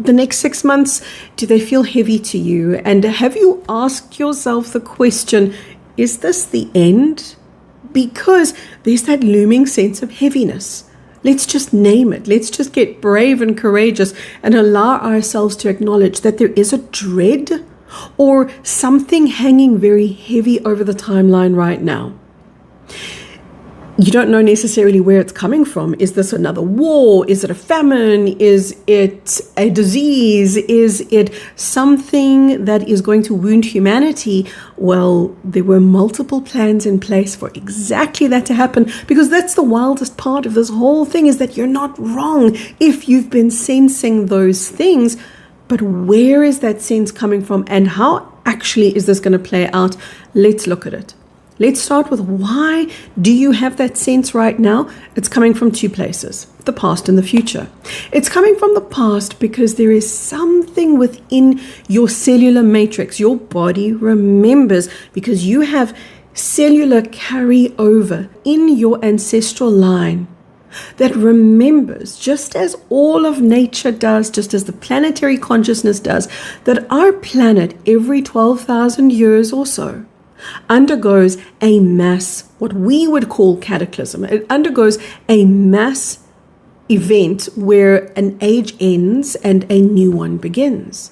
the next 6 months, do they feel heavy to you? And have you asked yourself the question, is this the end? Because there's that looming sense of heaviness. Let's just name it. Let's just get brave and courageous and allow ourselves to acknowledge that there is a dread or something hanging very heavy over the timeline right now. You don't know necessarily where it's coming from. Is this another war? Is it a famine? Is it a disease? Is it something that is going to wound humanity? Well, there were multiple plans in place for exactly that to happen, because that's the wildest part of this whole thing, is that you're not wrong if you've been sensing those things. But where is that sense coming from, and how actually is this going to play out? Let's look at it. Let's start with, why do you have that sense right now? It's coming from two places, the past and the future. It's coming from the past because there is something within your cellular matrix. Your body remembers, because you have cellular carryover in your ancestral line that remembers, just as all of nature does, just as the planetary consciousness does, that our planet every 12,000 years or so undergoes a mass, what we would call cataclysm. It undergoes a mass event where an age ends and a new one begins.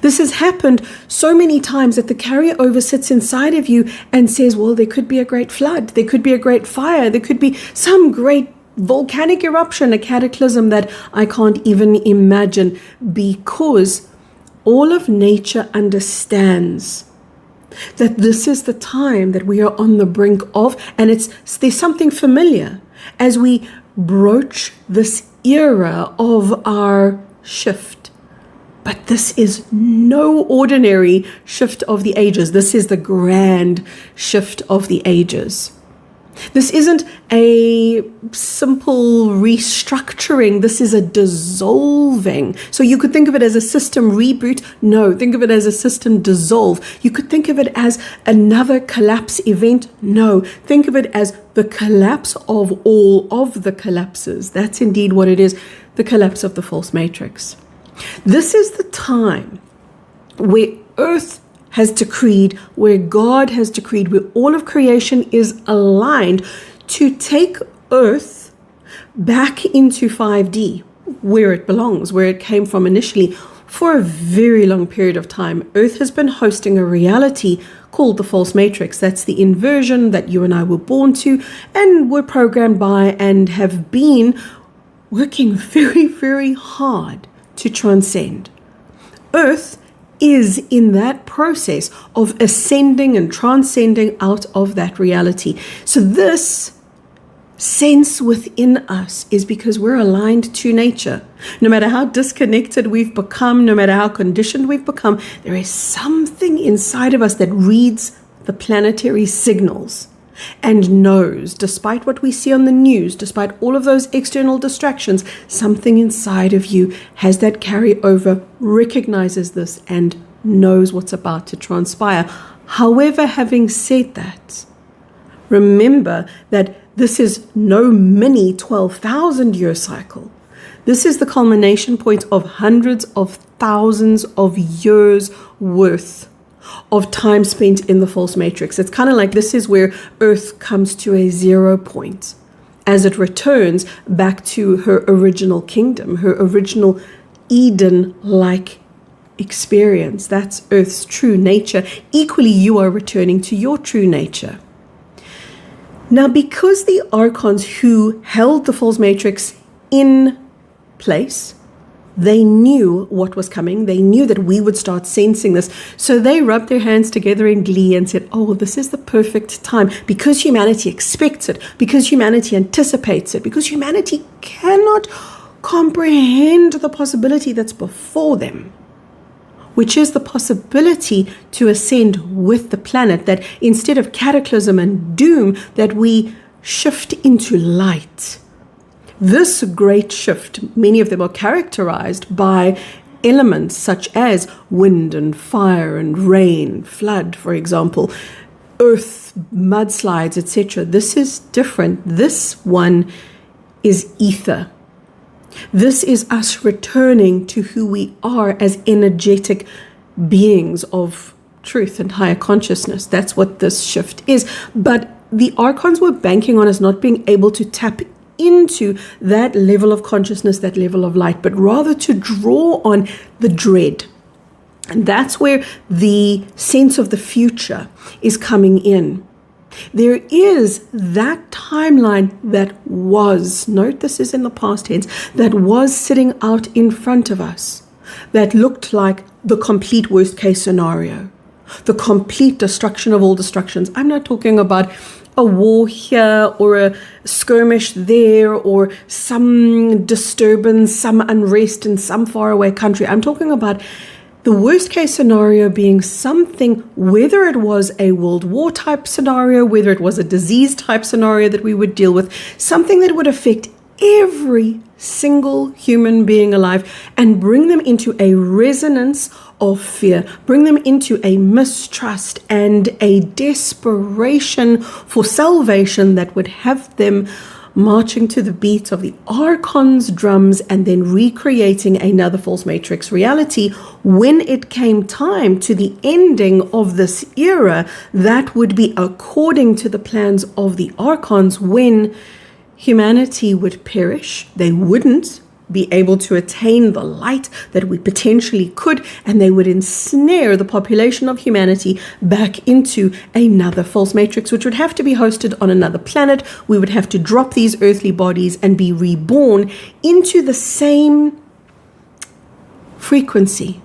This has happened so many times that the carryover sits inside of you and says, well, there could be a great flood, there could be a great fire, there could be some great volcanic eruption, a cataclysm that I can't even imagine, because all of nature understands that this is the time that we are on the brink of, and there's something familiar as we broach this era of our shift. But this is no ordinary shift of the ages. This is the grand shift of the ages. This isn't a simple restructuring. This is a dissolving. So you could think of it as a system reboot. No, think of it as a system dissolve. You could think of it as another collapse event. No, think of it as the collapse of all of the collapses. That's indeed what it is, the collapse of the false matrix. This is the time where Earth has decreed, where God has decreed, where all of creation is aligned to take Earth back into 5D, where it belongs, where it came from initially. For a very long period of time, Earth has been hosting a reality called the false matrix. That's the inversion that you and I were born to and were programmed by, and have been working very, very hard to transcend. Earth is in that process of ascending and transcending out of that reality. So this sense within us is because we're aligned to nature. No matter how disconnected we've become, no matter how conditioned we've become, there is something inside of us that reads the planetary signals and knows, despite what we see on the news, despite all of those external distractions, something inside of you has that carryover, recognizes this, and knows what's about to transpire. However, having said that, remember that this is no mini 12,000 year cycle. This is the culmination point of hundreds of thousands of years worth of time spent in the false matrix. It's kind of like this is where Earth comes to a 0 point as it returns back to her original kingdom, her original Eden-like experience. That's Earth's true nature. Equally, you are returning to your true nature. Now, because the archons who held the false matrix in place, they knew what was coming. They knew that we would start sensing this. So they rubbed their hands together in glee and said, oh, this is the perfect time, because humanity expects it, because humanity anticipates it, because humanity cannot comprehend the possibility that's before them, which is the possibility to ascend with the planet, that instead of cataclysm and doom, that we shift into light. This great shift, many of them are characterized by elements such as wind and fire and rain, flood, for example, earth, mudslides, etc. This is different. This one is ether. This is us returning to who we are as energetic beings of truth and higher consciousness. That's what this shift is. But the archons were banking on us not being able to tap into that level of consciousness, that level of light, but rather to draw on the dread. And that's where the sense of the future is coming in. There is that timeline that was, note this is in the past tense, that was sitting out in front of us, that looked like the complete worst case scenario, the complete destruction of all destructions. I'm not talking about a war here or a skirmish there or some disturbance, some unrest in some faraway country. I'm talking about the worst case scenario being something, whether it was a world war type scenario, whether it was a disease type scenario that we would deal with, something that would affect every single human being alive and bring them into a resonance of fear, bring them into a mistrust and a desperation for salvation that would have them marching to the beat of the archon's drums and then recreating another false matrix reality. When it came time to the ending of this era, that would be according to the plans of the archons, when humanity would perish. They wouldn't be able to attain the light that we potentially could, and they would ensnare the population of humanity back into another false matrix, which would have to be hosted on another planet. We would have to drop these earthly bodies and be reborn into the same frequency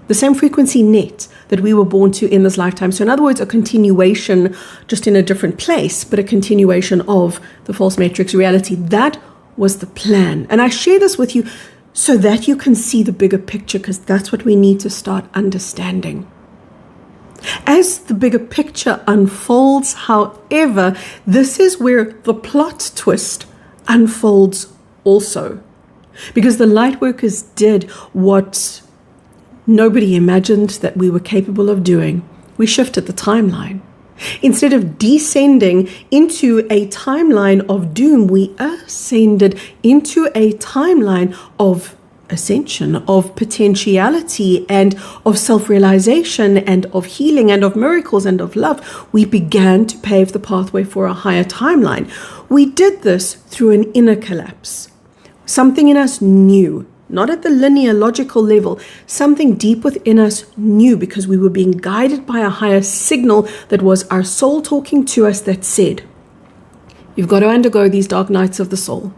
net that we were born to in this lifetime. So in other words, a continuation, just in a different place, but a continuation of the false matrix reality. That was the plan. And I share this with you so that you can see the bigger picture, because that's what we need to start understanding. As the bigger picture unfolds, however, this is where the plot twist unfolds also. Because the light workers did what nobody imagined that we were capable of doing. We shifted the timeline. Instead of descending into a timeline of doom, we ascended into a timeline of ascension, of potentiality, and of self-realization, and of healing, and of miracles, and of love. We began to pave the pathway for a higher timeline. We did this through an inner collapse. Something in us knew, not at the linear logical level, something deep within us knew, because we were being guided by a higher signal that was our soul talking to us, that said, you've got to undergo these dark nights of the soul.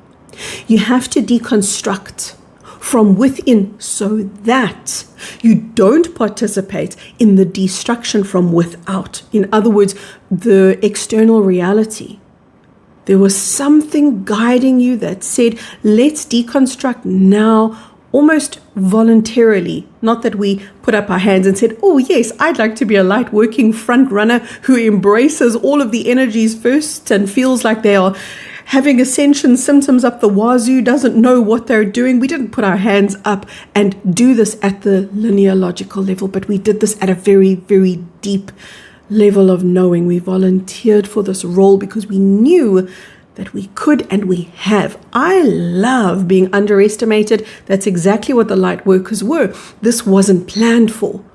You have to deconstruct from within so that you don't participate in the destruction from without. In other words, the external reality. There was something guiding you that said, let's deconstruct now, almost voluntarily. Not that we put up our hands and said, oh yes, I'd like to be a light working front runner who embraces all of the energies first and feels like they are having ascension symptoms up the wazoo, doesn't know what they're doing. We didn't put our hands up and do this at the linear logical level, but we did this at a very, very deep level of knowing. We volunteered for this role because we knew that we could, and we have. I love being underestimated. That's exactly what the light workers were. This wasn't planned for.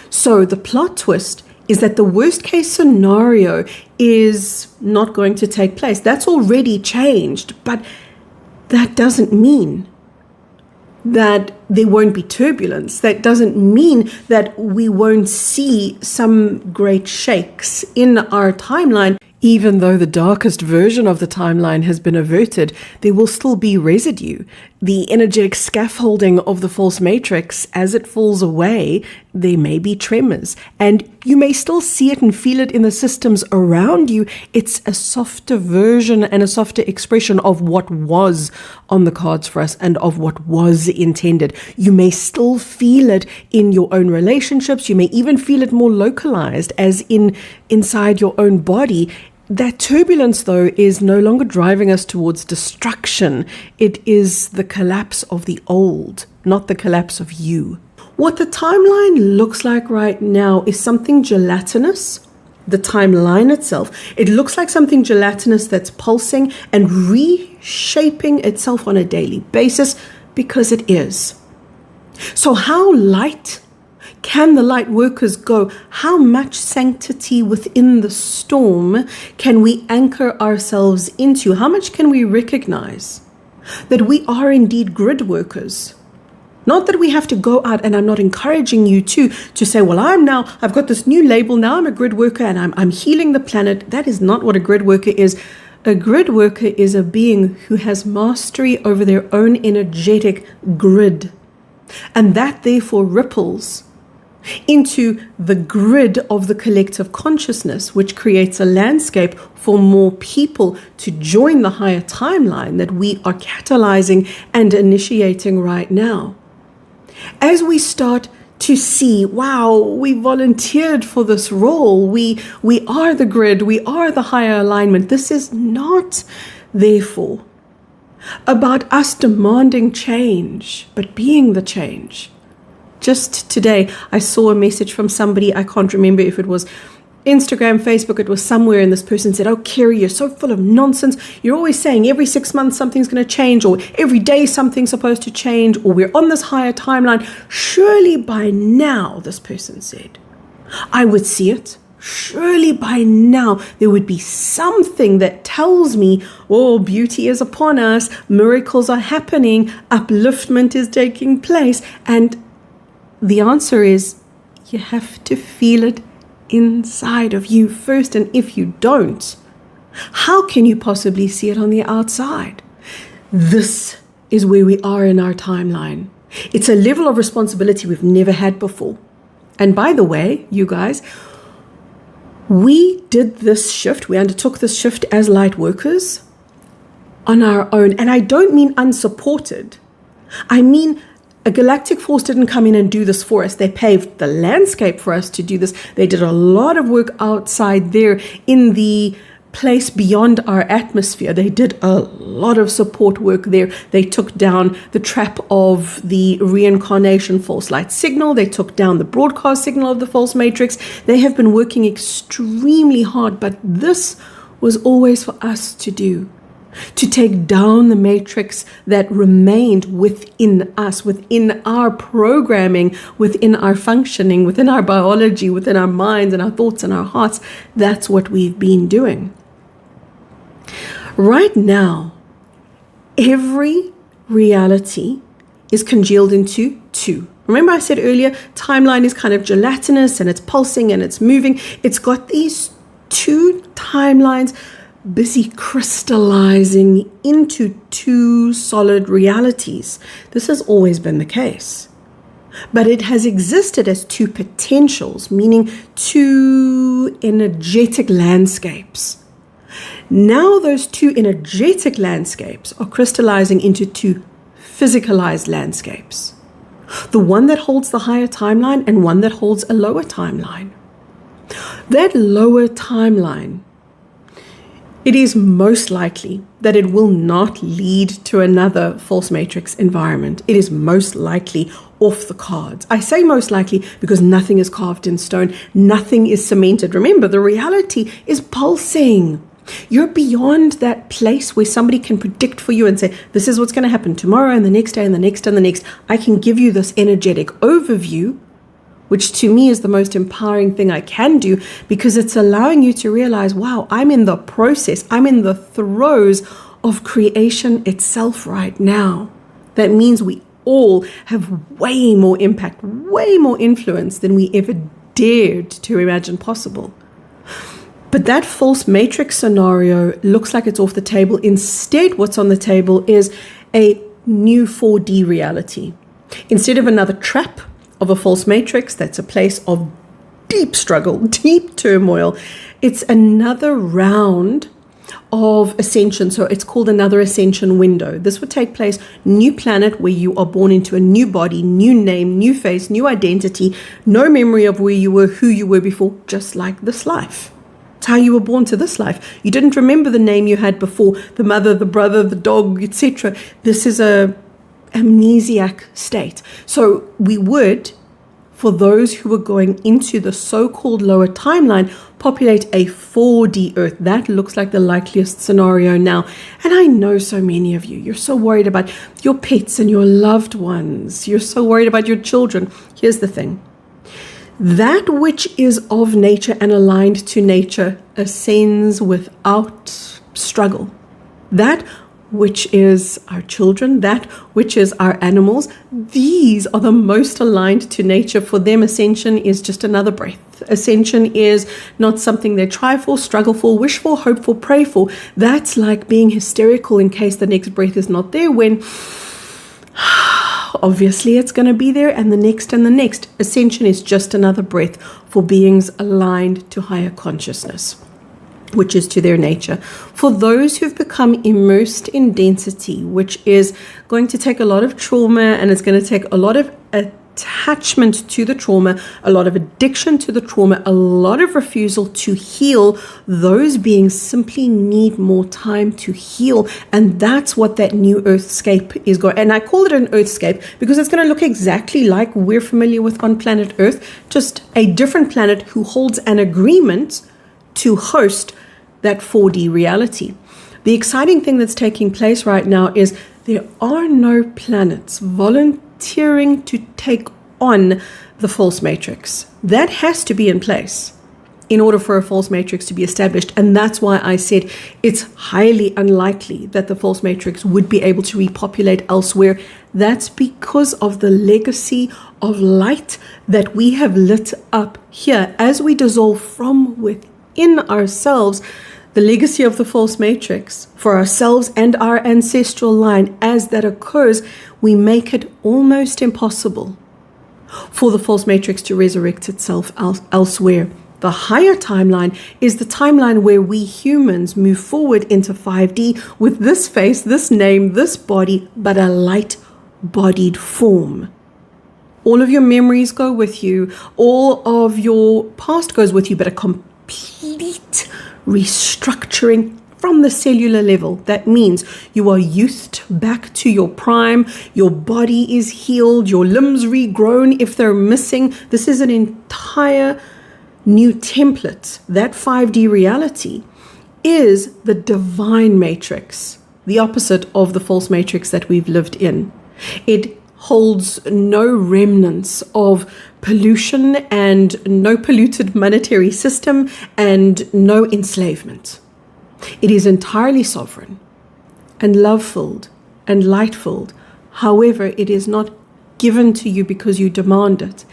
So the plot twist is that the worst case scenario is not going to take place. That's already changed, but that doesn't mean that there won't be turbulence. That doesn't mean that we won't see some great shakes in our timeline. Even though the darkest version of the timeline has been averted, there will still be residue. The energetic scaffolding of the false matrix, as it falls away, there may be tremors. And you may still see it and feel it in the systems around you. It's a softer version and a softer expression of what was on the cards for us and of what was intended. You may still feel it in your own relationships. You may even feel it more localized, as inside your own body. That turbulence, though, is no longer driving us towards destruction. It is the collapse of the old, not the collapse of you. What the timeline looks like right now is something gelatinous. The timeline itself, it looks like something gelatinous that's pulsing and reshaping itself on a daily basis. because it is. So how light can the light workers go? How much sanctity within the storm can we anchor ourselves into? How much can we recognize that we are indeed grid workers? Not that we have to go out, and I'm not encouraging you to say, well, I've got this new label, now I'm a grid worker and I'm healing the planet. That is not what a grid worker is. A grid worker is a being who has mastery over their own energetic grid. And that therefore ripples into the grid of the collective consciousness, which creates a landscape for more people to join the higher timeline that we are catalyzing and initiating right now. As we start to see, wow, we volunteered for this role, we are the grid, we are the higher alignment. This is not, therefore, about us demanding change, but being the change. Just today, I saw a message from somebody, I can't remember if it was Instagram, Facebook, it was somewhere, and this person said, oh, Kerry, you're so full of nonsense. You're always saying every 6 months something's going to change, or every day something's supposed to change, or we're on this higher timeline. Surely by now, this person said, I would see it. Surely by now there would be something that tells me, oh, beauty is upon us, miracles are happening, upliftment is taking place. And the answer is, you have to feel it inside of you first. And if you don't, how can you possibly see it on the outside? This is where we are in our timeline. It's a level of responsibility we've never had before. And by the way, you guys, we did this shift, we undertook this shift as light workers on our own. And I don't mean unsupported. I mean, a galactic force didn't come in and do this for us. They paved the landscape for us to do this. They did a lot of work outside there in the place beyond our atmosphere. They did a lot of support work there. They took down the trap of the reincarnation false light signal. They took down the broadcast signal of the false matrix. They have been working extremely hard, but this was always for us to do. To take down the matrix that remained within us, within our programming, within our functioning, within our biology, within our minds and our thoughts and our hearts. That's what we've been doing. Right now, every reality is congealed into two. Remember I said earlier, timeline is kind of gelatinous and it's pulsing and it's moving. It's got these two timelines busy crystallizing into two solid realities. This has always been the case. But it has existed as two potentials, meaning two energetic landscapes. Now those two energetic landscapes are crystallizing into two physicalized landscapes. The one that holds the higher timeline and one that holds a lower timeline. That lower timeline, it is most likely that it will not lead to another false matrix environment. It is most likely off the cards. I say most likely because nothing is carved in stone. Nothing is cemented. Remember, the reality is pulsing. You're beyond that place where somebody can predict for you and say, this is what's going to happen tomorrow and the next day and the next and the next. I can give you this energetic overview, which to me is the most empowering thing I can do, because it's allowing you to realize, wow, I'm in the process. I'm in the throes of creation itself right now. That means we all have way more impact, way more influence than we ever dared to imagine possible. But that false matrix scenario looks like it's off the table. Instead, what's on the table is a new 4D reality. Instead of another trap of a false matrix, that's a place of deep struggle, deep turmoil, it's another round of ascension. So it's called another ascension window. This would take place, new planet, where you are born into a new body, new name, new face, new identity, no memory of where you were, who you were before, just like this life. It's how you were born to this life. You didn't remember the name you had before, the mother, the brother, the dog, etc. This is a amnesiac state. So we would, for those who are going into the so-called lower timeline, populate a 4D Earth. That looks like the likeliest scenario now. And I know so many of you, you're so worried about your pets and your loved ones. You're so worried about your children. Here's the thing. That which is of nature and aligned to nature ascends without struggle. That which is our children, that which is our animals, these are the most aligned to nature. For them, ascension is just another breath. Ascension is not something they try for, struggle for, wish for, hope for, pray for. That's like being hysterical in case the next breath is not there, when obviously it's going to be there, and the next and the next. Ascension is just another breath for beings aligned to higher consciousness, which is to their nature. For those who've become immersed in density, which is going to take a lot of trauma, and it's going to take a lot of attachment to the trauma, a lot of addiction to the trauma, a lot of refusal to heal, those beings simply need more time to heal. And that's what that new earthscape is going. And I call it an earthscape because it's going to look exactly like we're familiar with on planet Earth, just a different planet who holds an agreement to host that 4D reality. The exciting thing that's taking place right now is there are no planets volunteering to take on the false matrix. That has to be in place in order for a false matrix to be established. And that's why I said it's highly unlikely that the false matrix would be able to repopulate elsewhere. That's because of the legacy of light that we have lit up here as we dissolve from within ourselves. The legacy of the false matrix for ourselves and our ancestral line, as that occurs, we make it almost impossible for the false matrix to resurrect itself elsewhere. The higher timeline is the timeline where we humans move forward into 5D with this face, this name, this body, but a light-bodied form. All of your memories go with you. All of your past goes with you, but a complete restructuring from the cellular level. That means you are youthed back to your prime, your body is healed, your limbs regrown if they're missing. This is an entire new template. That 5D reality is the divine matrix, the opposite of the false matrix that we've lived in. It holds no remnants of pollution and no polluted monetary system and no enslavement. It is entirely sovereign and love-filled and light-filled. However, it is not given to you because you demand it.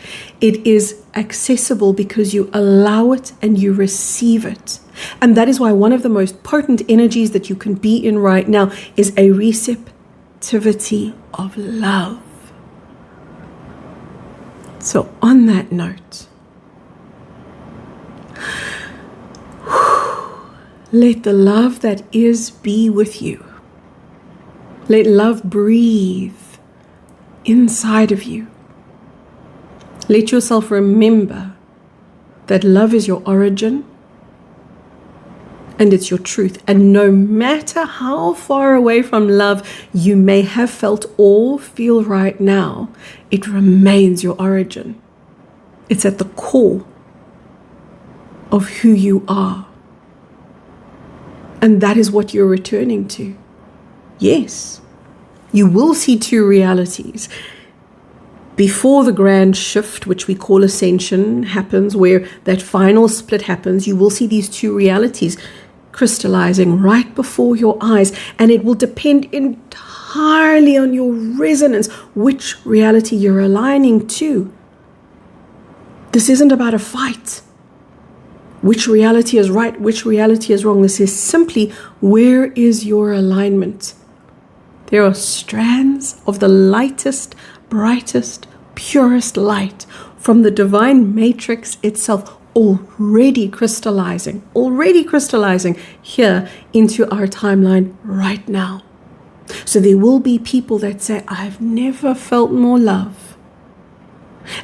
It is accessible because you allow it and you receive it. And that is why one of the most potent energies that you can be in right now is a receptivity of love. So on that note, let the love that is be with you. Let love breathe inside of you. Let yourself remember that love is your origin and it's your truth. And no matter how far away from love you may have felt or feel right now, it remains your origin. It's at the core of who you are. And that is what you're returning to. Yes, you will see two realities. Before the grand shift, which we call ascension, happens, where that final split happens, you will see these two realities crystallizing right before your eyes, and it will depend entirely on your resonance, which reality you're aligning to. This isn't about a fight. Which reality is right, which reality is wrong. This is simply, where is your alignment? There are strands of the lightest, brightest, purest light from the divine matrix itself already crystallizing here into our timeline right now. So there will be people that say, I've never felt more love.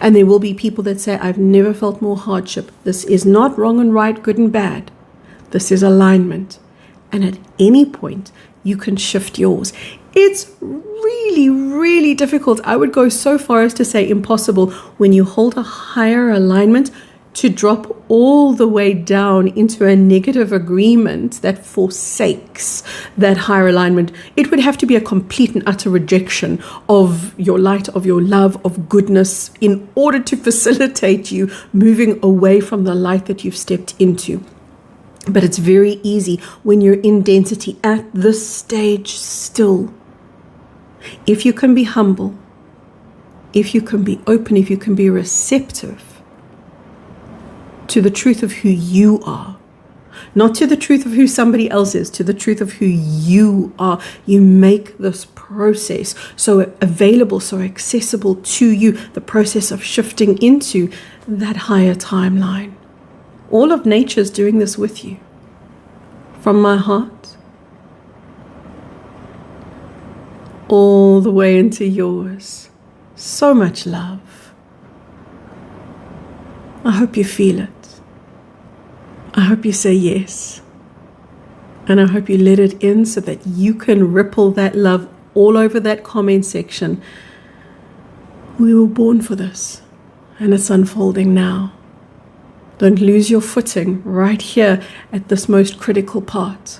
And there will be people that say, I've never felt more hardship. This is not wrong and right, good and bad. This is alignment. And at any point, you can shift yours. It's really really, really difficult. I would go so far as to say impossible when you hold a higher alignment to drop all the way down into a negative agreement that forsakes that higher alignment. It would have to be a complete and utter rejection of your light, of your love, of goodness, in order to facilitate you moving away from the light that you've stepped into. But it's very easy when you're in density at this stage still. If you can be humble, if you can be open, if you can be receptive to the truth of who you are, not to the truth of who somebody else is, to the truth of who you are, you make this process so available, so accessible to you, the process of shifting into that higher timeline. All of nature is doing this with you. From my heart, all the way into yours. So much love. I hope you feel it. I hope you say yes. And I hope you let it in so that you can ripple that love all over that comment section. We were born for this, and it's unfolding now. Don't lose your footing right here at this most critical part.